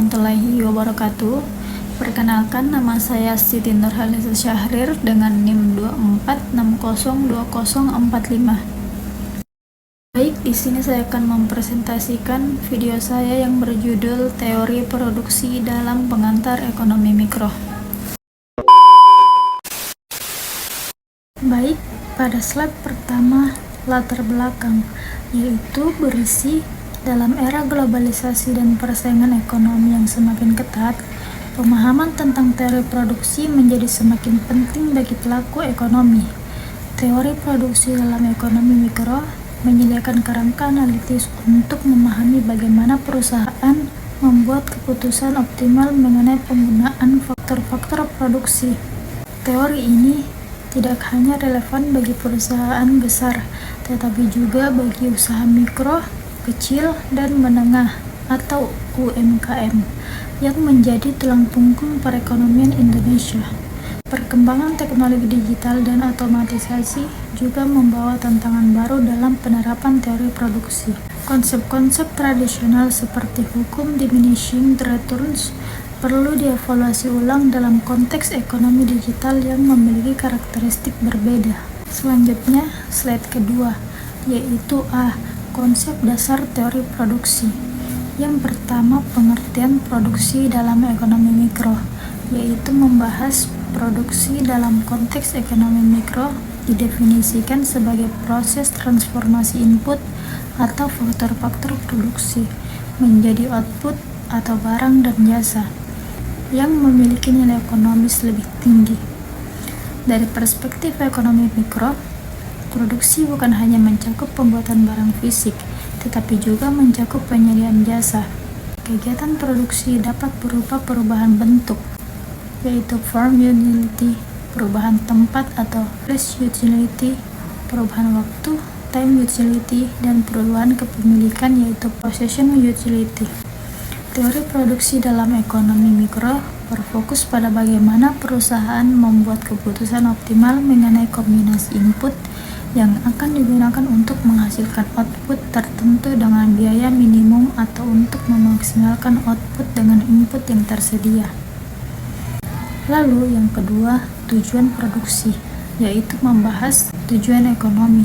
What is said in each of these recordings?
warahmatullahi wabarakatuh. Perkenalkan, nama saya Siti Nurhaliza Syahrir dengan NIM 24602045. Baik, di sini saya akan mempresentasikan video saya yang berjudul Teori Produksi dalam Pengantar Ekonomi Mikro. Baik, pada slide pertama, latar belakang, yaitu berisi dalam era globalisasi dan persaingan ekonomi yang semakin ketat, pemahaman tentang teori produksi menjadi semakin penting bagi pelaku ekonomi. Teori produksi dalam ekonomi mikro menyediakan kerangka analitis untuk memahami bagaimana perusahaan membuat keputusan optimal mengenai penggunaan faktor-faktor produksi. Teori ini tidak hanya relevan bagi perusahaan besar, tetapi juga bagi usaha mikro, kecil, dan menengah atau UMKM yang menjadi tulang punggung perekonomian Indonesia. Perkembangan teknologi digital dan otomatisasi juga membawa tantangan baru dalam penerapan teori produksi. Konsep-konsep tradisional seperti hukum diminishing returns perlu dievaluasi ulang dalam konteks ekonomi digital yang memiliki karakteristik berbeda. Selanjutnya, slide kedua, yaitu konsep dasar teori produksi. Yang pertama, pengertian produksi dalam ekonomi mikro, yaitu membahas produksi dalam konteks ekonomi mikro didefinisikan sebagai proses transformasi input atau faktor-faktor produksi menjadi output atau barang dan jasa yang memiliki nilai ekonomis lebih tinggi. Dari perspektif ekonomi mikro, produksi bukan hanya mencakup pembuatan barang fisik, tetapi juga mencakup penyediaan jasa. Kegiatan produksi dapat berupa perubahan bentuk, yaitu form utility, perubahan tempat atau place utility, perubahan waktu, time utility, dan perubahan kepemilikan yaitu possession utility. Teori produksi dalam ekonomi mikro berfokus pada bagaimana perusahaan membuat keputusan optimal mengenai kombinasi input yang akan digunakan untuk menghasilkan output tertentu dengan biaya minimum atau untuk memaksimalkan output dengan input yang tersedia. Lalu yang kedua, tujuan produksi, yaitu membahas tujuan ekonomi.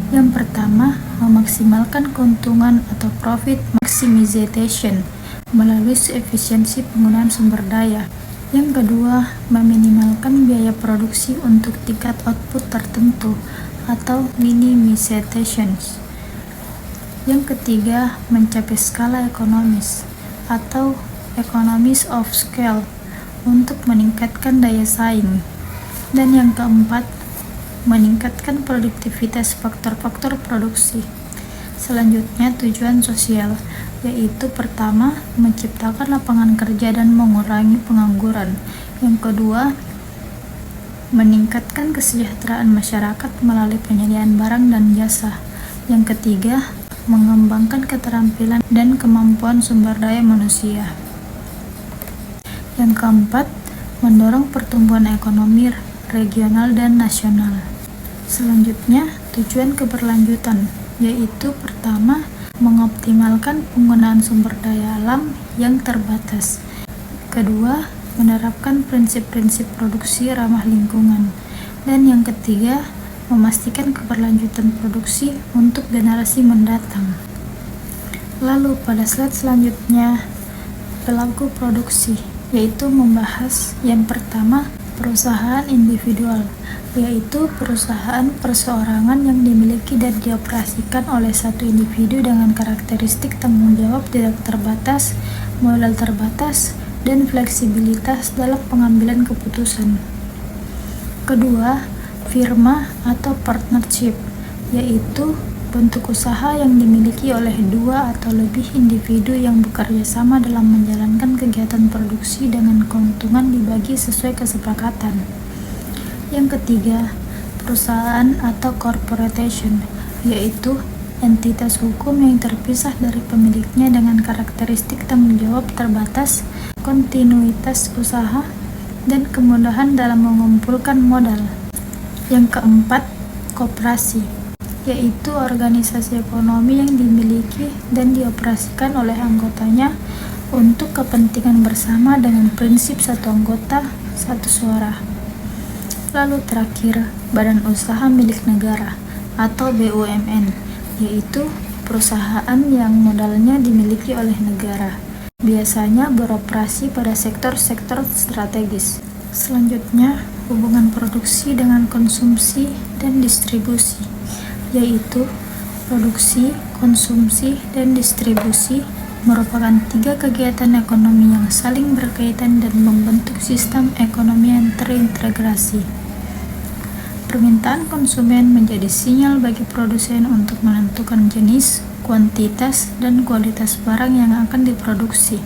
Yang pertama, memaksimalkan keuntungan atau profit maximization melalui efisiensi penggunaan sumber daya. Yang kedua, meminimalkan biaya produksi untuk tingkat output tertentu atau minimization. Yang ketiga, mencapai skala ekonomis atau economies of scale untuk meningkatkan daya saing. Dan yang keempat, meningkatkan produktivitas faktor-faktor produksi. Selanjutnya, tujuan sosial, yaitu pertama, menciptakan lapangan kerja dan mengurangi pengangguran. Yang kedua, meningkatkan kesejahteraan masyarakat melalui penyediaan barang dan jasa. Yang ketiga, mengembangkan keterampilan dan kemampuan sumber daya manusia. Yang keempat, mendorong pertumbuhan ekonomi regional dan nasional. Selanjutnya, tujuan keberlanjutan, yaitu pertama, mengoptimalkan penggunaan sumber daya alam yang terbatas. Kedua, menerapkan prinsip-prinsip produksi ramah lingkungan. Dan yang ketiga, memastikan keberlanjutan produksi untuk generasi mendatang. Lalu pada slide selanjutnya, pelaku produksi, yaitu membahas yang pertama, perusahaan individual, yaitu perusahaan perseorangan yang dimiliki dan dioperasikan oleh satu individu dengan karakteristik tanggung jawab tidak terbatas, modal terbatas, dan fleksibilitas dalam pengambilan keputusan. Kedua, firma atau partnership, yaitu bentuk usaha yang dimiliki oleh dua atau lebih individu yang bekerja sama dalam menjalankan kegiatan produksi dengan keuntungan dibagi sesuai kesepakatan. Yang ketiga, perusahaan atau corporation, yaitu entitas hukum yang terpisah dari pemiliknya dengan karakteristik tanggung jawab terbatas, kontinuitas usaha, dan kemudahan dalam mengumpulkan modal. Yang keempat, koperasi, yaitu organisasi ekonomi yang dimiliki dan dioperasikan oleh anggotanya untuk kepentingan bersama dengan prinsip satu anggota, satu suara. Lalu terakhir, badan usaha milik negara atau BUMN, yaitu perusahaan yang modalnya dimiliki oleh negara, biasanya beroperasi pada sektor-sektor strategis. Selanjutnya, hubungan produksi dengan konsumsi dan distribusi, yaitu produksi, konsumsi, dan distribusi merupakan 3 kegiatan ekonomi yang saling berkaitan dan membentuk sistem ekonomi yang terintegrasi. Permintaan konsumen menjadi sinyal bagi produsen untuk menentukan jenis, kuantitas, dan kualitas barang yang akan diproduksi.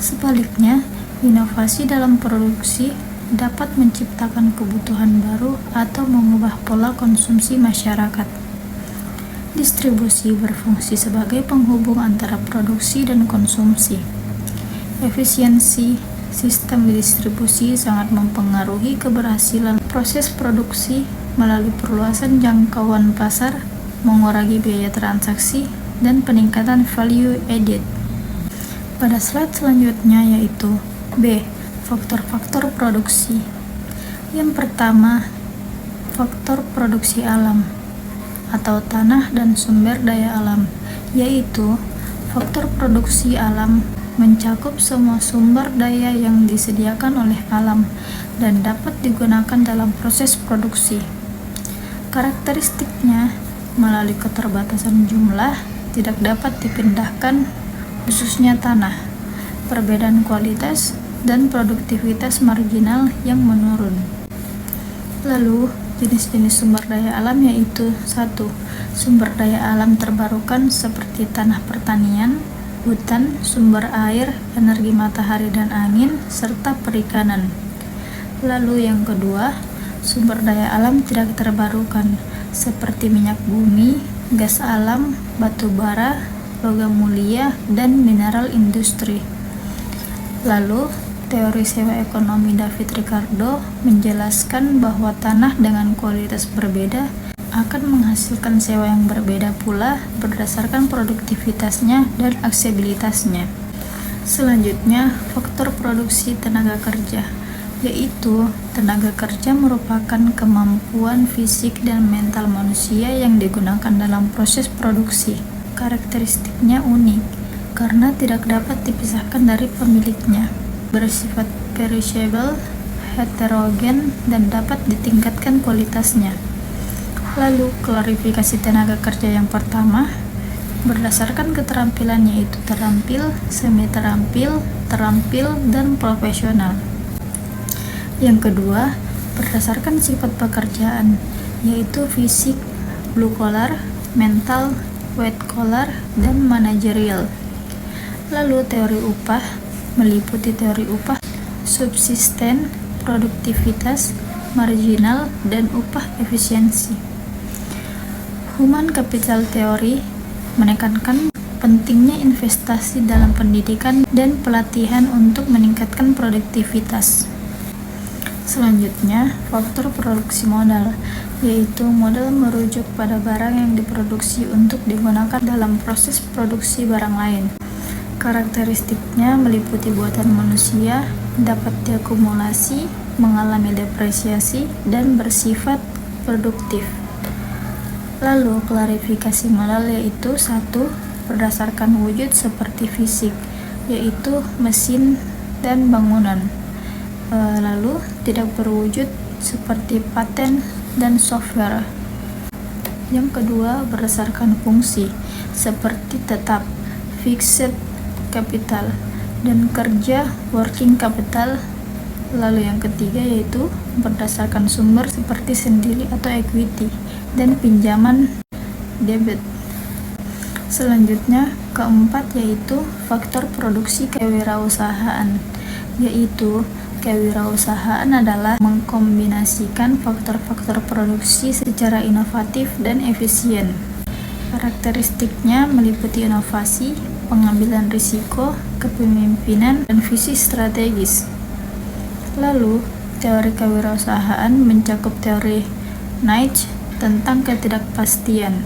Sebaliknya, inovasi dalam produksi dapat menciptakan kebutuhan baru atau mengubah pola konsumsi masyarakat. Distribusi berfungsi sebagai penghubung antara produksi dan konsumsi. Efisiensi sistem distribusi sangat mempengaruhi keberhasilan proses produksi melalui perluasan jangkauan pasar, mengurangi biaya transaksi, dan peningkatan value added. Pada slide selanjutnya yaitu B. Faktor-faktor produksi. Yang pertama, faktor produksi alam atau tanah dan sumber daya alam, yaitu faktor produksi alam mencakup semua sumber daya yang disediakan oleh alam dan dapat digunakan dalam proses produksi. Karakteristiknya, melalui keterbatasan jumlah, tidak dapat dipindahkan, khususnya tanah, perbedaan kualitas, dan produktivitas marginal yang menurun. Lalu, jenis-jenis sumber daya alam yaitu 1. Sumber daya alam terbarukan seperti tanah pertanian, hutan, sumber air, energi matahari dan angin, serta perikanan. Lalu yang kedua, sumber daya alam tidak terbarukan seperti minyak bumi, gas alam, batu bara, logam mulia, dan mineral industri. Lalu, teori sewa ekonomi David Ricardo menjelaskan bahwa tanah dengan kualitas berbeda akan menghasilkan sewa yang berbeda pula berdasarkan produktivitasnya dan aksesibilitasnya. Selanjutnya, faktor produksi tenaga kerja, yaitu tenaga kerja merupakan kemampuan fisik dan mental manusia yang digunakan dalam proses produksi. Karakteristiknya unik karena tidak dapat dipisahkan dari pemiliknya, bersifat perishable, heterogen, dan dapat ditingkatkan kualitasnya. Lalu, klarifikasi tenaga kerja yang pertama, berdasarkan keterampilan yaitu terampil, semi-terampil, terampil, dan profesional. Yang kedua, berdasarkan sifat pekerjaan, yaitu fisik, blue collar, mental, white collar, dan manajerial. Lalu, teori upah meliputi teori upah subsisten, produktivitas, marginal, dan upah efisiensi. Human capital theory menekankan pentingnya investasi dalam pendidikan dan pelatihan untuk meningkatkan produktivitas. Selanjutnya, faktor produksi modal, yaitu modal merujuk pada barang yang diproduksi untuk digunakan dalam proses produksi barang lain. Karakteristiknya meliputi buatan manusia, dapat diakumulasi, mengalami depresiasi, dan bersifat produktif. Lalu, klarifikasi modal yaitu 1. Berdasarkan wujud seperti fisik, yaitu mesin dan bangunan. Lalu, tidak berwujud seperti paten dan software. Yang kedua, berdasarkan fungsi, seperti tetap, fixed capital, dan kerja, working capital. Lalu yang ketiga yaitu berdasarkan sumber seperti sendiri atau equity, dan pinjaman debit. Selanjutnya, keempat yaitu faktor produksi kewirausahaan, yaitu kewirausahaan adalah mengkombinasikan faktor-faktor produksi secara inovatif dan efisien. Karakteristiknya meliputi inovasi, pengambilan risiko, kepemimpinan, dan visi strategis. Lalu, teori kewirausahaan mencakup teori Nietzsche tentang ketidakpastian,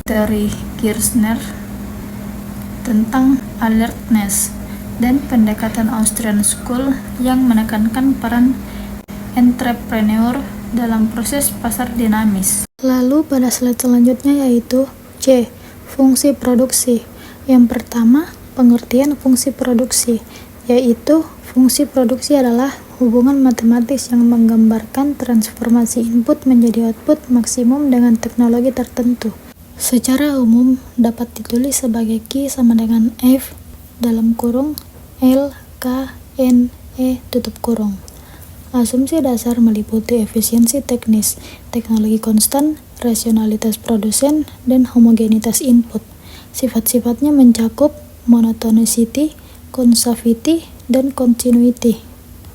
teori Kirchner tentang alertness, dan pendekatan Austrian School yang menekankan peran entrepreneur dalam proses pasar dinamis. Lalu pada slide selanjutnya yaitu C. Fungsi produksi. Yang pertama, pengertian fungsi produksi, yaitu fungsi produksi adalah hubungan matematis yang menggambarkan transformasi input menjadi output maksimum dengan teknologi tertentu. Secara umum dapat ditulis sebagai Q sama dengan F dalam kurung L K N E tutup kurung. Asumsi dasar meliputi efisiensi teknis, teknologi konstan, rasionalitas produsen, dan homogenitas input. Sifat-sifatnya mencakup monotonicity, conservity, dan continuity.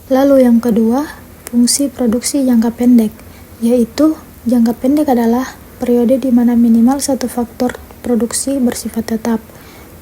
Lalu yang kedua, fungsi produksi jangka pendek, yaitu jangka pendek adalah periode di mana minimal satu faktor produksi bersifat tetap.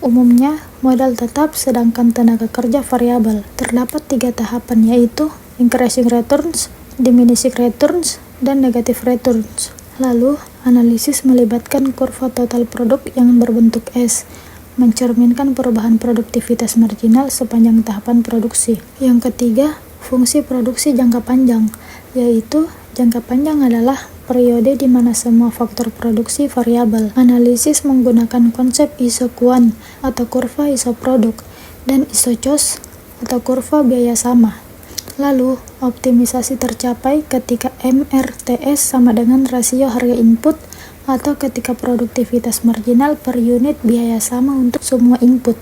Umumnya, modal tetap sedangkan tenaga kerja variabel. Terdapat 3 tahapan yaitu increasing returns, diminishing returns, dan negative returns. Lalu, analisis melibatkan kurva total produk yang berbentuk S, mencerminkan perubahan produktivitas marginal sepanjang tahapan produksi. Yang ketiga, fungsi produksi jangka panjang, yaitu jangka panjang adalah periode di mana semua faktor produksi variabel. Analisis menggunakan konsep isokuan atau kurva isoproduk dan isocos atau kurva biaya sama. Lalu, optimisasi tercapai ketika MRTS sama dengan rasio harga input atau ketika produktivitas marginal per unit biaya sama untuk semua input.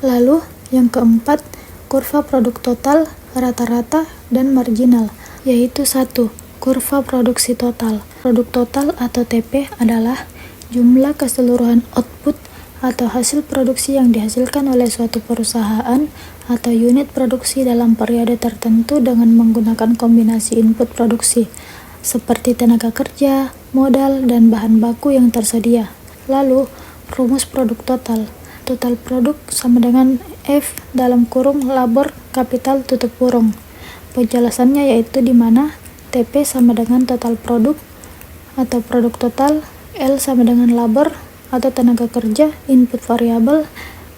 Lalu, yang keempat, kurva produk total, rata-rata, dan marginal, yaitu 1. Kurva produksi total. Produk total atau TP adalah jumlah keseluruhan output atau hasil produksi yang dihasilkan oleh suatu perusahaan atau unit produksi dalam periode tertentu dengan menggunakan kombinasi input produksi seperti tenaga kerja, modal, dan bahan baku yang tersedia. Lalu, rumus produk total. Total produk sama dengan F dalam kurung labor kapital tutup kurung. Penjelasannya yaitu di mana TP sama dengan total produk atau produk total, L sama dengan labor atau tenaga kerja, input variabel,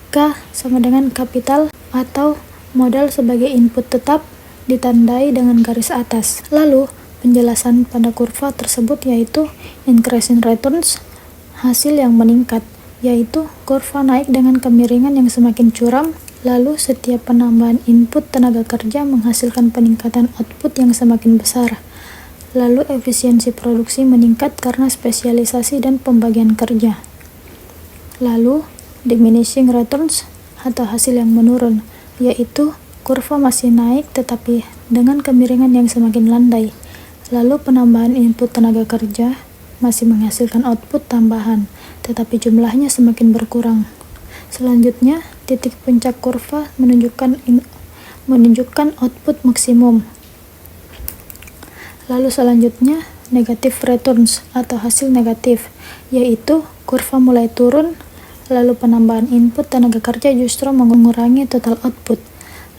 K sama dengan kapital atau modal sebagai input tetap ditandai dengan garis atas. Lalu, penjelasan pada kurva tersebut yaitu increasing returns, hasil yang meningkat, yaitu kurva naik dengan kemiringan yang semakin curam. Lalu, setiap penambahan input tenaga kerja menghasilkan peningkatan output yang semakin besar. Lalu, efisiensi produksi meningkat karena spesialisasi dan pembagian kerja. Lalu, diminishing returns atau hasil yang menurun, yaitu kurva masih naik tetapi dengan kemiringan yang semakin landai. Lalu, penambahan input tenaga kerja masih menghasilkan output tambahan, tetapi jumlahnya semakin berkurang. Selanjutnya, titik puncak kurva menunjukkan output maksimum. Lalu selanjutnya, negative returns atau hasil negatif, yaitu kurva mulai turun, lalu penambahan input tenaga kerja justru mengurangi total output.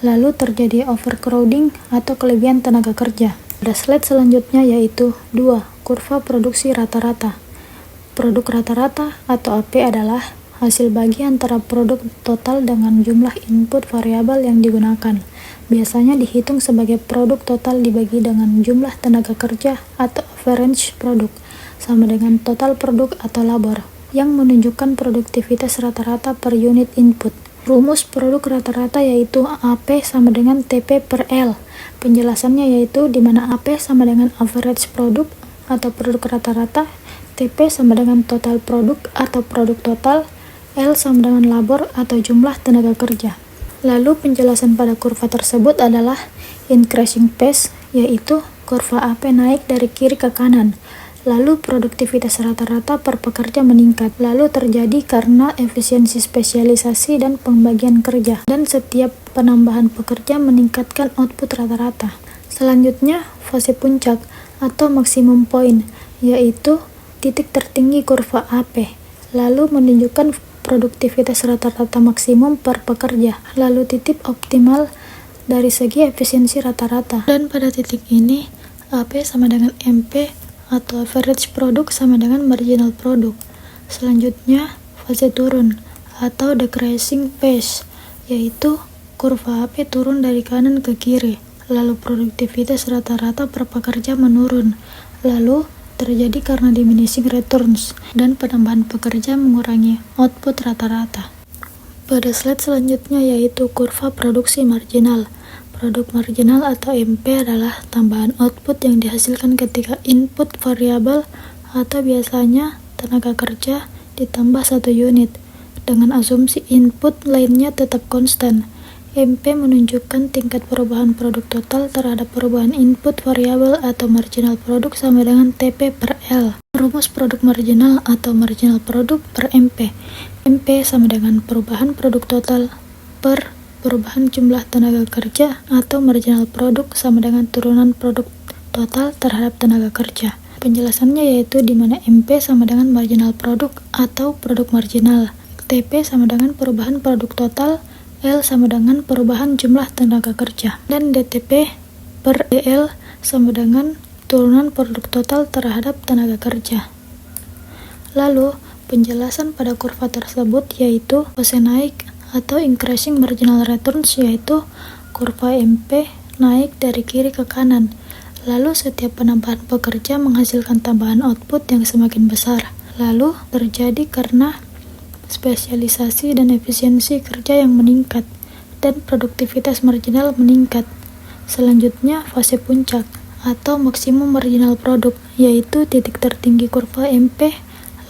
Lalu terjadi overcrowding atau kelebihan tenaga kerja. Pada slide selanjutnya yaitu 2. Kurva produksi rata-rata. Produk rata-rata atau AP adalah hasil bagi antara produk total dengan jumlah input variabel yang digunakan. Biasanya dihitung sebagai produk total dibagi dengan jumlah tenaga kerja atau average produk, sama dengan total produk atau labor, yang menunjukkan produktivitas rata-rata per unit input. Rumus produk rata-rata yaitu AP sama dengan TP per L. Penjelasannya yaitu di mana AP sama dengan average produk atau produk rata-rata, TP sama dengan total produk atau produk total, L sama dengan labor atau jumlah tenaga kerja. Lalu penjelasan pada kurva tersebut adalah increasing pace, yaitu kurva AP naik dari kiri ke kanan. Lalu produktivitas rata-rata per pekerja meningkat. Lalu terjadi karena efisiensi spesialisasi dan pembagian kerja. Dan setiap penambahan pekerja meningkatkan output rata-rata. Selanjutnya, fase puncak atau maksimum point, yaitu titik tertinggi kurva AP. Lalu menunjukkan produktivitas rata-rata maksimum per pekerja, lalu titik optimal dari segi efisiensi rata-rata. Dan pada titik ini, AP sama dengan MP atau average produk sama dengan marginal produk. Selanjutnya, fase turun atau decreasing pace, yaitu kurva AP turun dari kanan ke kiri, lalu produktivitas rata-rata per pekerja menurun, lalu terjadi karena diminishing returns dan penambahan pekerja mengurangi output rata-rata. Pada slide selanjutnya yaitu kurva produksi marginal. Produk marginal atau MP adalah tambahan output yang dihasilkan ketika input variabel atau biasanya tenaga kerja ditambah 1 unit, dengan asumsi input lainnya tetap konstan. MP menunjukkan tingkat perubahan produk total terhadap perubahan input variabel atau marginal produk sama dengan TP per L. Rumus produk marginal atau marginal produk per MP. MP sama dengan perubahan produk total per perubahan jumlah tenaga kerja atau marginal produk sama dengan turunan produk total terhadap tenaga kerja. Penjelasannya yaitu di mana MP sama dengan marginal produk atau produk marginal. TP sama dengan perubahan produk total, L sama dengan perubahan jumlah tenaga kerja, dan DTP per DL sama dengan turunan produk total terhadap tenaga kerja. Lalu, penjelasan pada kurva tersebut yaitu fase naik atau increasing marginal returns, yaitu kurva MP naik dari kiri ke kanan. Lalu setiap penambahan pekerja menghasilkan tambahan output yang semakin besar. Lalu terjadi karena spesialisasi dan efisiensi kerja yang meningkat, dan produktivitas marginal meningkat. Selanjutnya fase puncak atau maksimum marginal produk, yaitu titik tertinggi kurva MP,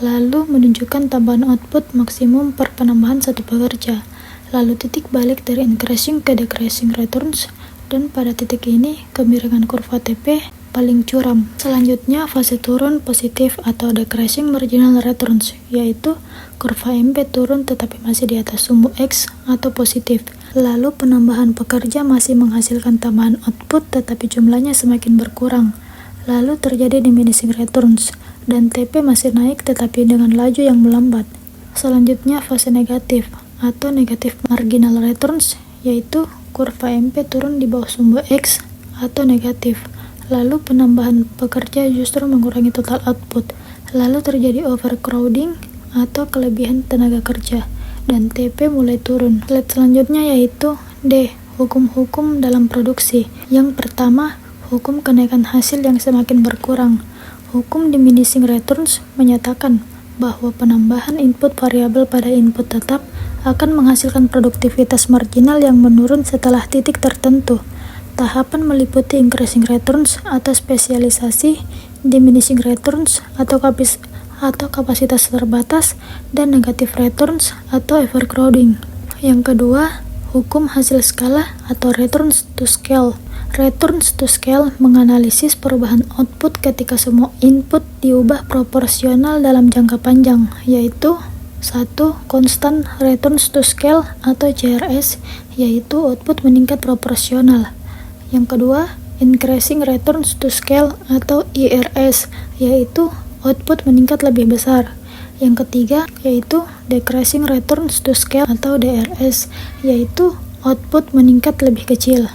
lalu menunjukkan tambahan output maksimum per penambahan satu pekerja, lalu titik balik dari increasing ke decreasing returns, dan pada titik ini kemiringan kurva TP paling curam. Selanjutnya fase turun positif atau decreasing marginal returns, yaitu kurva MP turun tetapi masih di atas sumbu X atau positif. Lalu penambahan pekerja masih menghasilkan tambahan output tetapi jumlahnya semakin berkurang. Lalu terjadi diminishing returns dan TP masih naik tetapi dengan laju yang melambat. Selanjutnya fase negatif atau negative marginal returns, yaitu kurva MP turun di bawah sumbu X atau negatif. Lalu penambahan pekerja justru mengurangi total output. Lalu terjadi overcrowding atau kelebihan tenaga kerja, dan TP mulai turun. Slide selanjutnya yaitu D. Hukum-hukum dalam produksi. Yang pertama, hukum kenaikan hasil yang semakin berkurang. Hukum diminishing returns menyatakan bahwa penambahan input variabel pada input tetap akan menghasilkan produktivitas marginal yang menurun setelah titik tertentu. Tahapan meliputi increasing returns atau spesialisasi, diminishing returns atau kapasitas terbatas, dan negative returns atau overcrowding. Yang kedua, hukum hasil skala atau returns to scale. Returns to scale menganalisis perubahan output ketika semua input diubah proporsional dalam jangka panjang, yaitu 1. Constant returns to scale atau CRS, yaitu output meningkat proporsional. Yang kedua, increasing returns to scale atau IRS, yaitu output meningkat lebih besar. Yang ketiga, yaitu decreasing returns to scale atau DRS, yaitu output meningkat lebih kecil.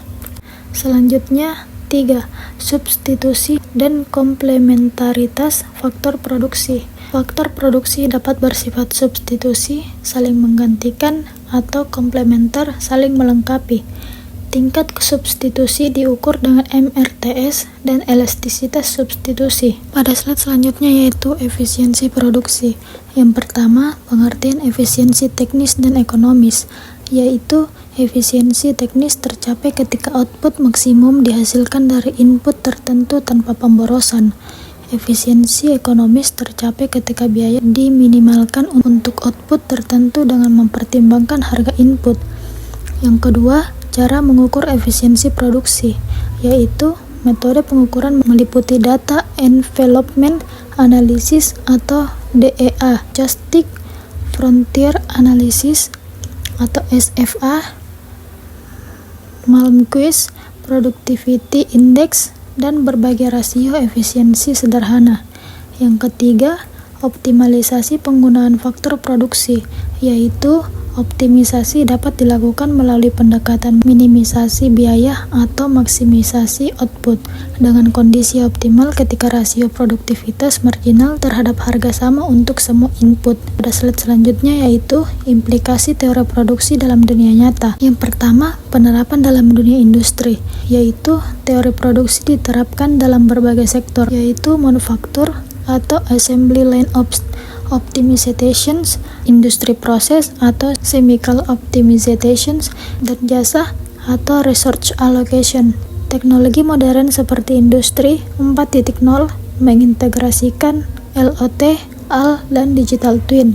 Selanjutnya, 3. Substitusi dan komplementaritas faktor produksi. Faktor produksi dapat bersifat substitusi, saling menggantikan, atau komplementer, saling melengkapi. Tingkat substitusi diukur dengan MRTS dan elastisitas substitusi. Pada slide selanjutnya yaitu efisiensi produksi. Yang pertama, pengertian efisiensi teknis dan ekonomis, yaitu efisiensi teknis tercapai ketika output maksimum dihasilkan dari input tertentu tanpa pemborosan. Efisiensi ekonomis tercapai ketika biaya diminimalkan untuk output tertentu dengan mempertimbangkan harga input. Yang kedua, cara mengukur efisiensi produksi, yaitu metode pengukuran meliputi data envelopment analysis atau DEA, Stochastic Frontier Analysis atau SFA, Malmquist Productivity Index, dan berbagai rasio efisiensi sederhana. Yang ketiga, optimalisasi penggunaan faktor produksi, yaitu Optimisasi dapat dilakukan melalui pendekatan minimisasi biaya atau maksimisasi output dengan kondisi optimal ketika rasio produktivitas marginal terhadap harga sama untuk semua input. Pada slide selanjutnya yaitu implikasi teori produksi dalam dunia nyata. Yang pertama, penerapan dalam dunia industri, yaitu teori produksi diterapkan dalam berbagai sektor, yaitu manufaktur atau assembly line optimizations, industri proses atau chemical optimizations, dan jasa atau research allocation. Teknologi modern seperti industri 4.0 mengintegrasikan LOT, AL, dan digital twin.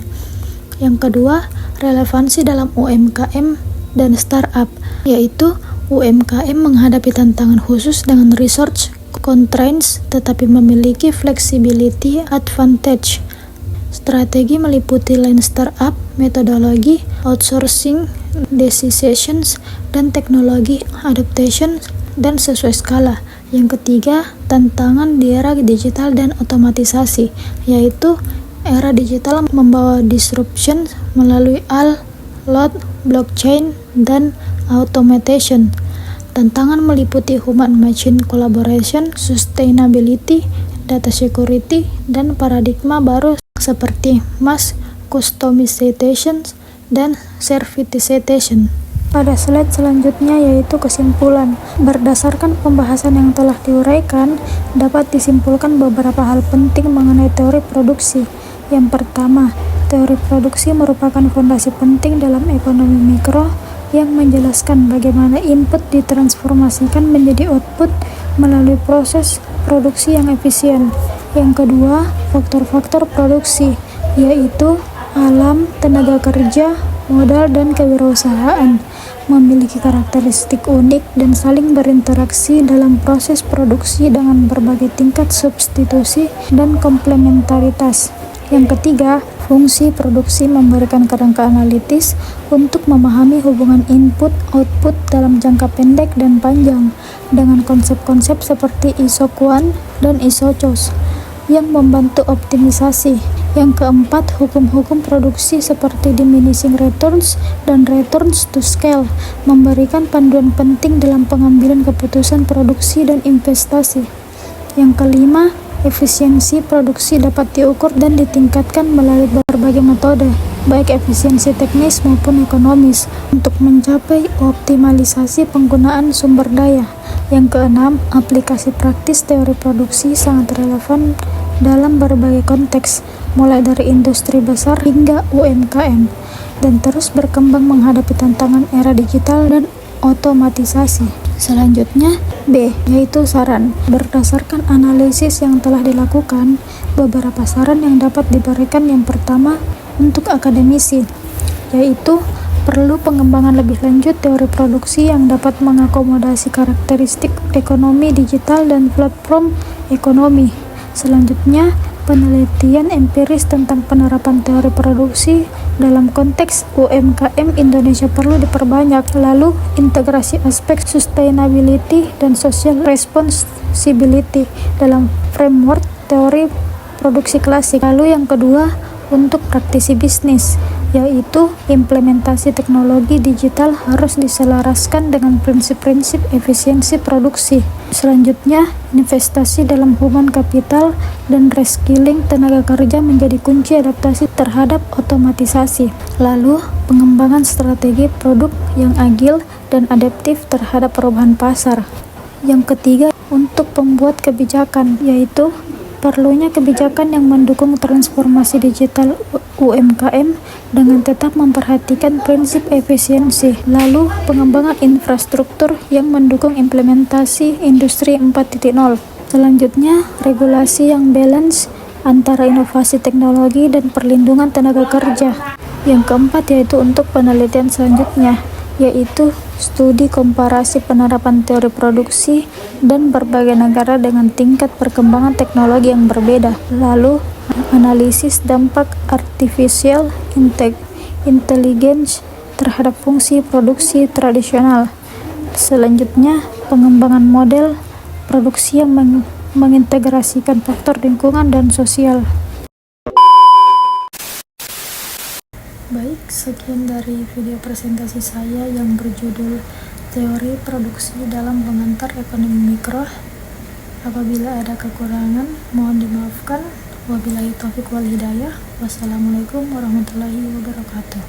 Yang kedua, relevansi dalam UMKM dan startup, yaitu UMKM menghadapi tantangan khusus dengan research constraints tetapi memiliki flexibility advantage. Strategi meliputi line startup, metodologi, outsourcing, decisions, dan teknologi adaptation dan sesuai skala. Yang ketiga, tantangan di era digital dan otomatisasi, yaitu era digital membawa disruption melalui AL, LOT, blockchain, dan automation. Tantangan meliputi human-machine collaboration, sustainability, data security, dan paradigma baru seperti mass customization dan servitization. Pada slide selanjutnya yaitu kesimpulan. Berdasarkan pembahasan yang telah diuraikan, dapat disimpulkan beberapa hal penting mengenai teori produksi. Yang pertama, teori produksi merupakan fondasi penting dalam ekonomi mikro yang menjelaskan bagaimana input ditransformasikan menjadi output melalui proses produksi yang efisien. Yang kedua, faktor-faktor produksi, yaitu alam, tenaga kerja, modal, dan kewirausahaan, memiliki karakteristik unik dan saling berinteraksi dalam proses produksi dengan berbagai tingkat substitusi dan komplementaritas. Yang ketiga, fungsi produksi memberikan kerangka analitis untuk memahami hubungan input-output dalam jangka pendek dan panjang dengan konsep-konsep seperti isoquant dan isocos yang membantu optimisasi. Yang keempat, hukum-hukum produksi seperti diminishing returns dan returns to scale memberikan panduan penting dalam pengambilan keputusan produksi dan investasi. Yang kelima, efisiensi produksi dapat diukur dan ditingkatkan melalui berbagai metode, baik efisiensi teknis maupun ekonomis, untuk mencapai optimalisasi penggunaan sumber daya. Yang keenam, aplikasi praktis teori produksi sangat relevan dalam berbagai konteks, mulai dari industri besar hingga UMKM, dan terus berkembang menghadapi tantangan era digital dan otomatisasi. Selanjutnya, B, yaitu saran. Berdasarkan analisis yang telah dilakukan, beberapa saran yang dapat diberikan. Yang pertama, untuk akademisi, yaitu perlu pengembangan lebih lanjut teori produksi yang dapat mengakomodasi karakteristik ekonomi digital dan platform ekonomi. Selanjutnya, penelitian empiris tentang penerapan teori produksi dalam konteks UMKM Indonesia perlu diperbanyak. Lalu, integrasi aspek sustainability dan social responsibility dalam framework teori produksi klasik. Lalu yang kedua, untuk praktisi bisnis, yaitu implementasi teknologi digital harus diselaraskan dengan prinsip-prinsip efisiensi produksi. Selanjutnya, investasi dalam human capital dan reskilling tenaga kerja menjadi kunci adaptasi terhadap otomatisasi. Lalu, pengembangan strategi produk yang agil dan adaptif terhadap perubahan pasar. Yang ketiga, untuk pembuat kebijakan, yaitu perlunya kebijakan yang mendukung transformasi digital UMKM dengan tetap memperhatikan prinsip efisiensi. Lalu, pengembangan infrastruktur yang mendukung implementasi industri 4.0. Selanjutnya, regulasi yang balance antara inovasi teknologi dan perlindungan tenaga kerja. Yang keempat yaitu untuk penelitian selanjutnya, yaitu studi komparasi penerapan teori produksi dan berbagai negara dengan tingkat perkembangan teknologi yang berbeda. Lalu, analisis dampak artificial intelligence terhadap fungsi produksi tradisional. Selanjutnya, pengembangan model produksi yang mengintegrasikan faktor lingkungan dan sosial. Baik, Sekian dari video presentasi saya yang berjudul Teori Produksi dalam Pengantar Ekonomi Mikro. Apabila ada kekurangan, mohon dimaafkan. Wabillahi taufiq wal hidayah. Wassalamualaikum warahmatullahi wabarakatuh.